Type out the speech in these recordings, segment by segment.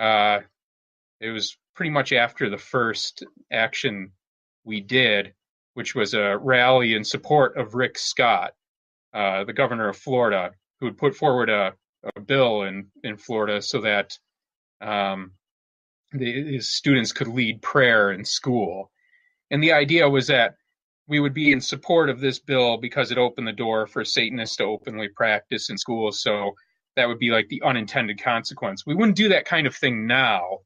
Uh, it was pretty much after the first action we did, which was a rally in support of Rick Scott, the governor of Florida, who had put forward a bill in Florida so that his students could lead prayer in school. And the idea was that we would be in support of this bill because it opened the door for Satanists to openly practice in schools. So that would be like the unintended consequence. We wouldn't do that kind of thing now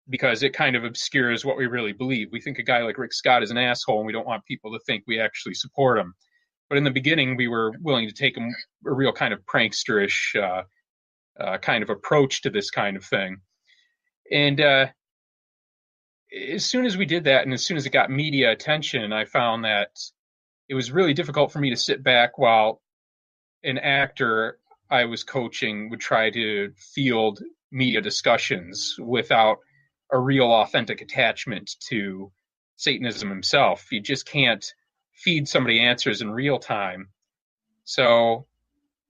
because it kind of obscures what we really believe. We think a guy like Rick Scott is an asshole, and we don't want people to think we actually support him. But in the beginning, we were willing to take a real kind of pranksterish kind of approach to this kind of thing. And as soon as we did that, and as soon as it got media attention, I found that it was really difficult for me to sit back while an actor I was coaching would try to field media discussions without a real authentic attachment to Satanism himself. You just can't feed somebody answers in real time. So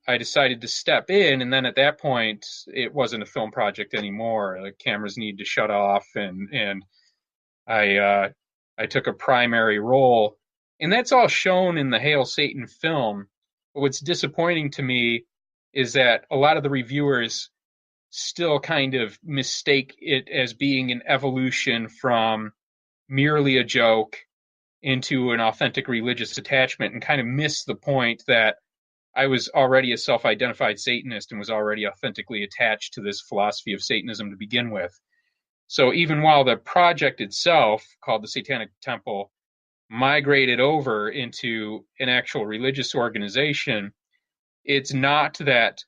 I decided to step in, and then at that point, it wasn't a film project anymore. The cameras needed to shut off, and I took a primary role, and that's all shown in the Hail Satan film. But what's disappointing to me is that a lot of the reviewers still kind of mistake it as being an evolution from merely a joke into an authentic religious attachment, and kind of miss the point that I was already a self-identified Satanist and was already authentically attached to this philosophy of Satanism to begin with. So even while the project itself, called the Satanic Temple, migrated over into an actual religious organization, it's not that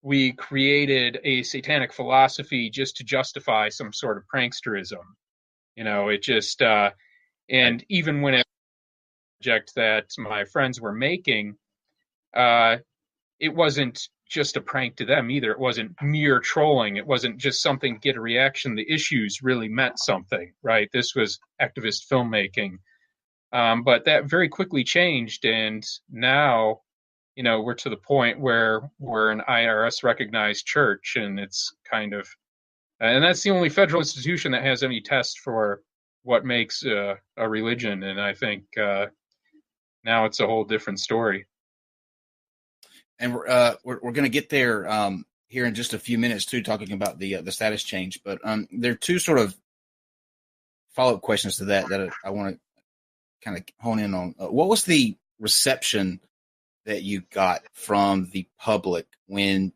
we created a satanic philosophy just to justify some sort of pranksterism. It just, and even when it was a project that my friends were making, it wasn't just a prank to them either. It wasn't mere trolling. It wasn't just something to get a reaction. The issues really meant something, right? This was activist filmmaking. But that very quickly changed, and now, we're to the point where we're an IRS recognized church, and it's kind of, and that's the only federal institution that has any test for what makes a religion. And I think now it's a whole different story. And we're going to get there here in just a few minutes too, talking about the status change. But there are two sort of follow-up questions to that I want to kind of hone in on. What was the reception that you got from the public when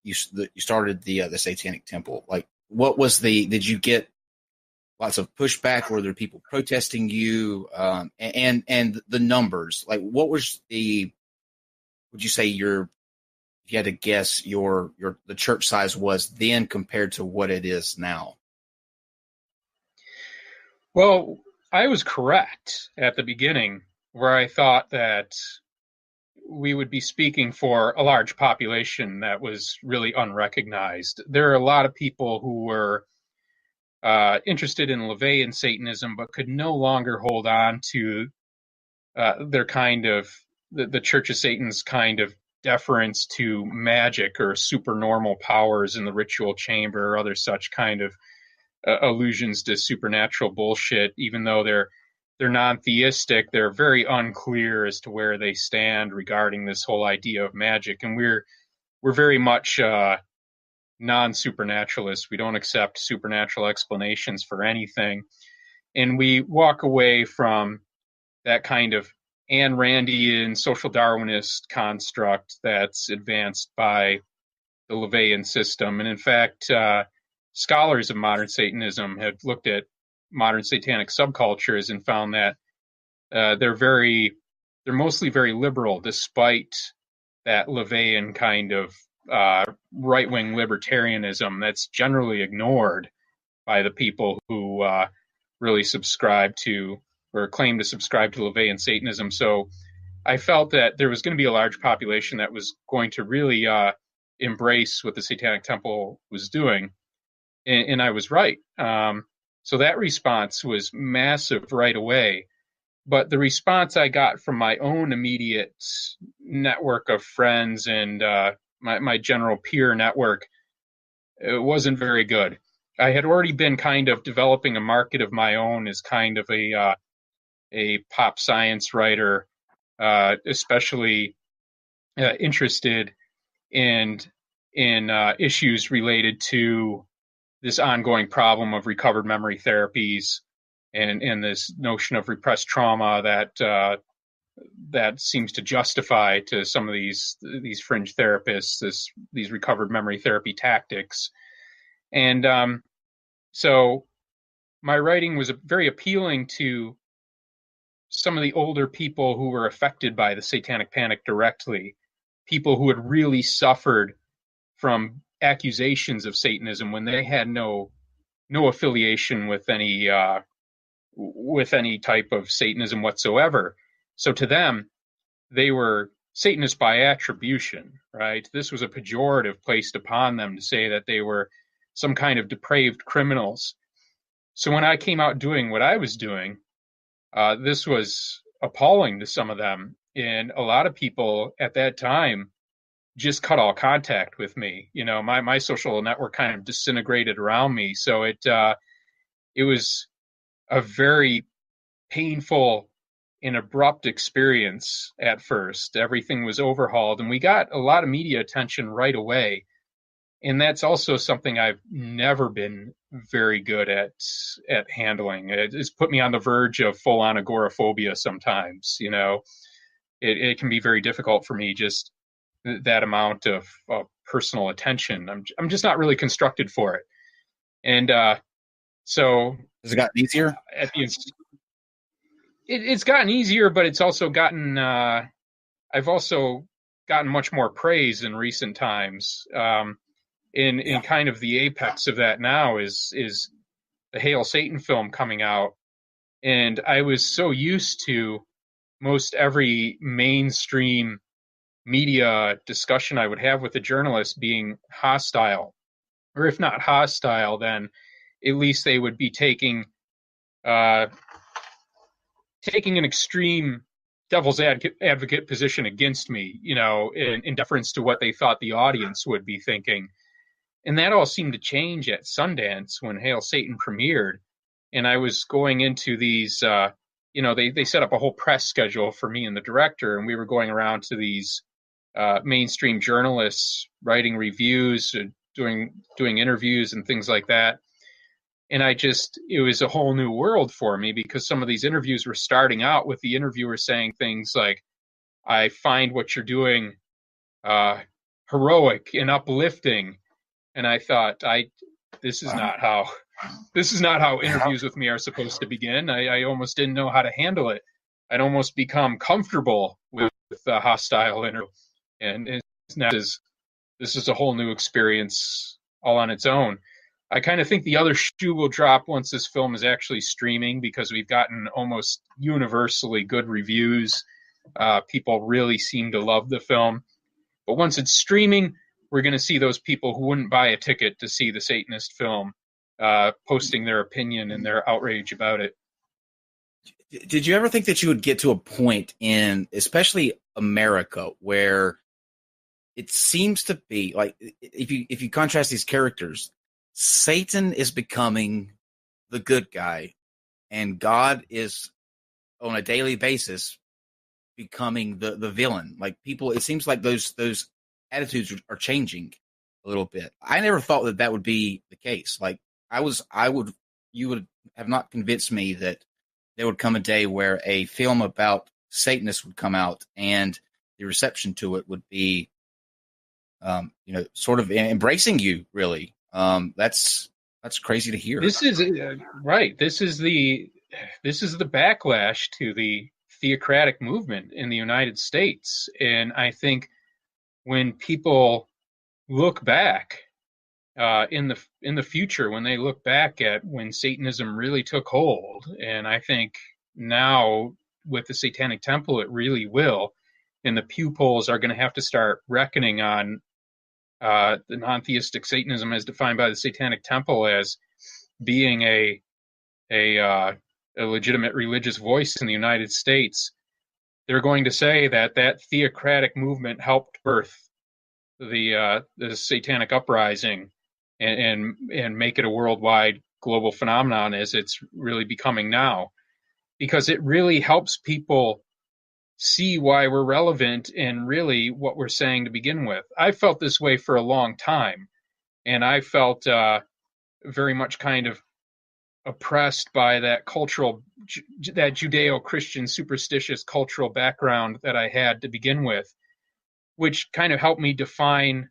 you started the Satanic Temple? Like, what was did you get lots of pushback? Were there people protesting you? And the numbers, like, what was would you say if you had to guess the church size was then compared to what it is now? Well, I was correct at the beginning, where I thought that we would be speaking for a large population that was really unrecognized. There are a lot of people who were interested in LaVeyan Satanism, but could no longer hold on to their kind of the Church of Satan's kind of deference to magic or supernormal powers in the ritual chamber or other such kind of allusions to supernatural bullshit. Even though they're non-theistic, they're very unclear as to where they stand regarding this whole idea of magic. And we're very much non-supernaturalists. We don't accept supernatural explanations for anything. And we walk away from that kind of Ayn Randian social Darwinist construct that's advanced by the LaVeyan system. And in fact, scholars of modern Satanism have looked at modern satanic subcultures and found that they're mostly very liberal, despite that LaVeyan kind of right-wing libertarianism that's generally ignored by the people who really subscribe to or claim to subscribe to LaVeyan Satanism. So I felt that there was going to be a large population that was going to really embrace what the Satanic Temple was doing. And I was right. So that response was massive right away. But the response I got from my own immediate network of friends and my general peer network, it wasn't very good. I had already been kind of developing a market of my own as kind of a pop science writer, especially interested in issues related to this ongoing problem of recovered memory therapies and this notion of repressed trauma that seems to justify to some of these fringe therapists these recovered memory therapy tactics. And so my writing was very appealing to some of the older people who were affected by the Satanic Panic directly, people who had really suffered from accusations of Satanism when they had no affiliation with any type of Satanism whatsoever. So to them, they were Satanists by attribution, right? This was a pejorative placed upon them to say that they were some kind of depraved criminals. So when I came out doing what I was doing, this was appalling to some of them. And a lot of people at that time just cut all contact with me. You know, my social network kind of disintegrated around me. So it was a very painful and abrupt experience at first. Everything was overhauled, and we got a lot of media attention right away. And that's also something I've never been very good at handling. It's put me on the verge of full-on agoraphobia sometimes. You know, it can be very difficult for me, just that amount of personal attention. I'm just not really constructed for it. And so has it gotten easier? It's gotten easier, but it's also gotten. I've also gotten much more praise in recent times. In kind of the apex of that now is the Hail Satan film coming out, and I was so used to most every mainstream media discussion I would have with a journalist being hostile, or if not hostile, then at least they would be taking an extreme devil's advocate position against me, you know, in deference to what they thought the audience would be thinking. And that all seemed to change at Sundance when Hail Satan premiered. And I was going into these, they set up a whole press schedule for me and the director, and we were going around to these mainstream journalists, writing reviews, doing interviews and things like that. And it was a whole new world for me, because some of these interviews were starting out with the interviewer saying things like, "I find what you're doing heroic and uplifting." And I thought, this is not how interviews with me are supposed to begin. I almost didn't know how to handle it. I'd almost become comfortable with a hostile interview, and this is a whole new experience all on its own. I kind of think the other shoe will drop once this film is actually streaming, because we've gotten almost universally good reviews. People really seem to love the film. But once it's streaming, we're going to see those people who wouldn't buy a ticket to see the Satanist film posting their opinion and their outrage about it. Did you ever think that you would get to a point in, especially America, where it seems to be like, if you contrast these characters, Satan is becoming the good guy, and God is on a daily basis becoming the villain. Like, people, it seems like those attitudes are changing a little bit. I never thought that would be the case. Like, you would have not convinced me that there would come a day where a film about Satanists would come out and the reception to it would be, sort of embracing you, really. That's crazy to hear. This is right. This is the backlash to the theocratic movement in the United States. And I think when people look back in the future, when they look back at when Satanism really took hold, and I think now with the Satanic Temple it really will, and the Pew polls are going to have to start reckoning on the non-theistic Satanism as defined by the Satanic Temple as being a legitimate religious voice in the United States. They're going to say that theocratic movement helped birth the Satanic uprising, and make it a worldwide global phenomenon as it's really becoming now, because it really helps people see why we're relevant and really what we're saying to begin with. I felt this way for a long time, and I felt very much kind of oppressed by that that Judeo-Christian superstitious cultural background that I had to begin with, which kind of helped me define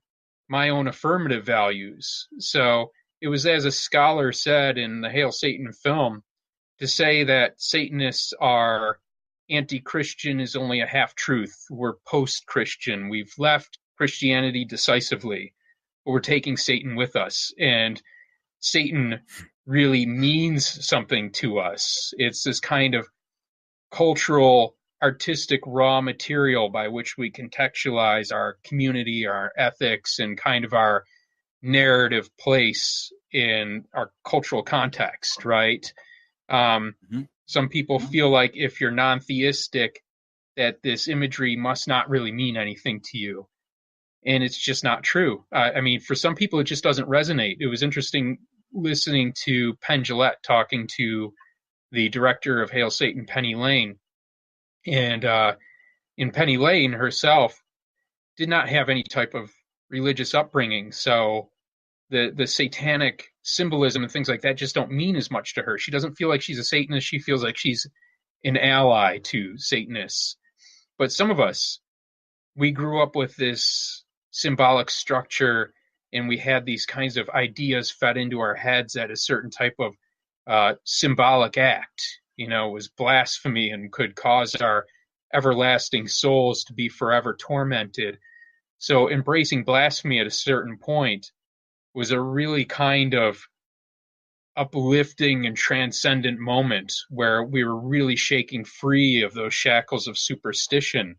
my own affirmative values. So it was, as a scholar said in the Hail Satan film, to say that Satanists are anti-Christian is only a half-truth. We're post-Christian. We've left Christianity decisively, but we're taking Satan with us. And Satan really means something to us. It's this kind of cultural, artistic raw material by which we contextualize our community, our ethics, and kind of our narrative place in our cultural context, right? Some people feel like if you're non-theistic, that this imagery must not really mean anything to you. And it's just not true. I mean, for some people, it just doesn't resonate. It was interesting listening to Penn Jillette talking to the director of Hail Satan, Penny Lane. And in Penny Lane herself did not have any type of religious upbringing. So the satanic symbolism and things like that just don't mean as much to her. She doesn't feel like she's a Satanist. She feels like she's an ally to Satanists. But some of us, we grew up with this symbolic structure, and we had these kinds of ideas fed into our heads that a certain type of symbolic act, was blasphemy and could cause our everlasting souls to be forever tormented. So embracing blasphemy at a certain point was a really kind of uplifting and transcendent moment where we were really shaking free of those shackles of superstition.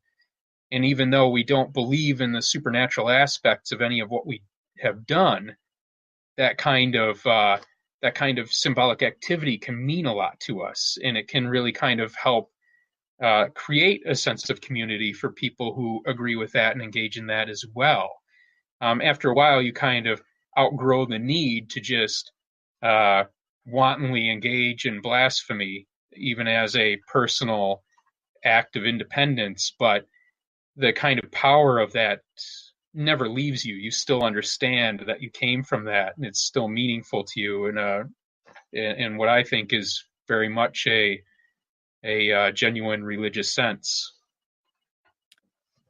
And even though we don't believe in the supernatural aspects of any of what we have done, that kind of symbolic activity can mean a lot to us, and it can really kind of help create a sense of community for people who agree with that and engage in that as well. After a while, you kind of outgrow the need to just wantonly engage in blasphemy, even as a personal act of independence, but the kind of power of that never leaves you. You still understand that you came from that, and it's still meaningful to you in what I think is very much a genuine religious sense.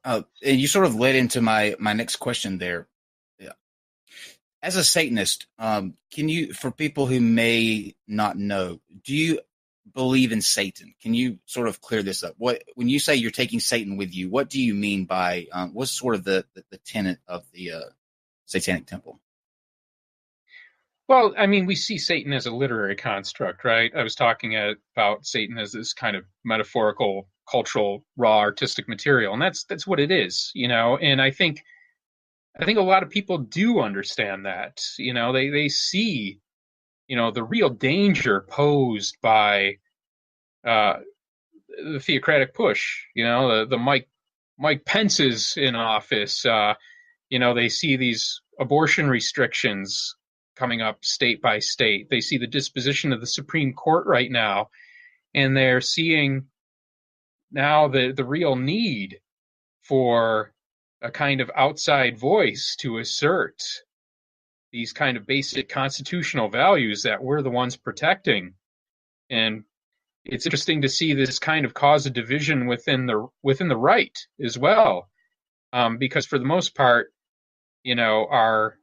And you sort of led into my next question there. Yeah. As a Satanist, can you, for people who may not know, do you believe in Satan? Can you sort of clear this up? When you say you're taking Satan with you, what do you mean by what's sort of the tenet of the Satanic Temple? Well, I mean, we see Satan as a literary construct, right? I was talking about Satan as this kind of metaphorical, cultural, raw, artistic material, and that's what it is, And I think a lot of people do understand that. They see, the real danger posed by the theocratic push. The Mike Pence's in office. They see these abortion restrictions coming up state by state. They see the disposition of the Supreme Court right now, and they're seeing now the real need for a kind of outside voice to assert these kind of basic constitutional values that we're the ones protecting. And it's interesting to see this kind of cause a division within the right as well, because for the most part, are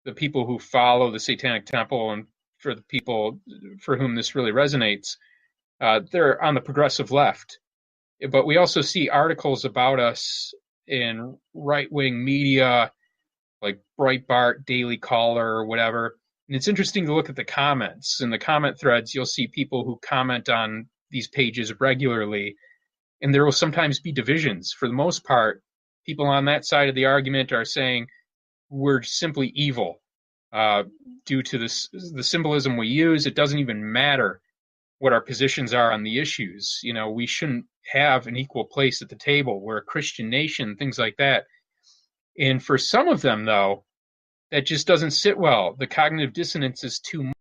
the people who follow the Satanic Temple, and for the people for whom this really resonates, they're on the progressive left. But we also see articles about us in right-wing media like Breitbart, Daily Caller, or whatever. And it's interesting to look at the comments. In the comment threads, you'll see people who comment on these pages regularly, and there will sometimes be divisions. For the most part, people on that side of the argument are saying we're simply evil due to the symbolism we use. It doesn't even matter what our positions are on the issues. We shouldn't have an equal place at the table. We're a Christian nation, things like that. And for some of them, though, that just doesn't sit well. The cognitive dissonance is too